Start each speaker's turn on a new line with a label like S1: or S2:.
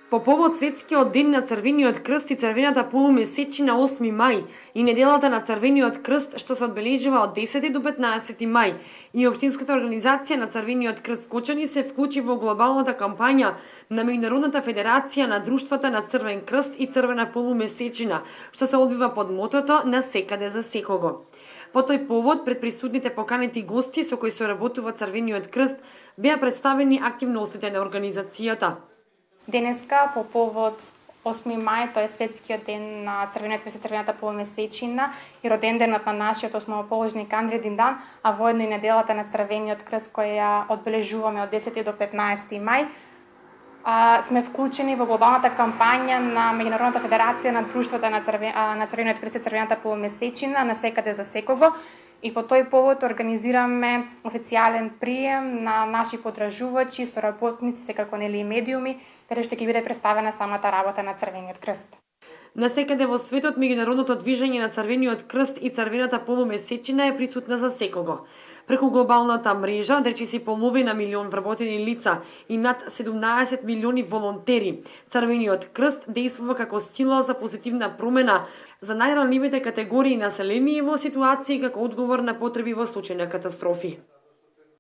S1: По повод Светскиот ден на Црвениот крст и Црвената полумесечина 8 мај и неделата на Црвениот крст што се одбележува од 10 до 15 мај и Општинската организација на Црвениот крст Кочани се вклучи во глобалната кампања на Меѓународната федерација на друштвата на Црвен крст и Црвена полумесечина, што се одвива под мотото на секаде за секого. По тој повод, пред присутните поканети гости со кои соработува Црвениот крст, беа представени активностите на организацијата.
S2: Денеска, по повод 8 мај, тој е Светскиот ден на Црвениот крст и Црвената полумесечина и роденденот на нашиот основоположник Андриј Диндан, а воедно и неделата на Црвениот крст која ја одбележуваме од 10 до 15 мај, сме вклучени во глобалната кампања на Меѓународната федерација на друштвата на Црвениот крст и Црвената полумесечина на секаде за секого. И по тој повод организираме официјален прием на наши подржувачи, соработници, секако нели и медиуми, каде што ќе биде представена самата работа на Црвениот крст.
S1: Насекаде во светот меѓународното движење на Црвениот крст и Црвената полумесечина е присутна за секого. Преку глобалната мрежа, речиси половина милион вработени лица и над 17 милиони волонтери, Црвениот крст действува како сила за позитивна промена за најранливите категории население во ситуации како одговор на потреби во случај на катастрофи.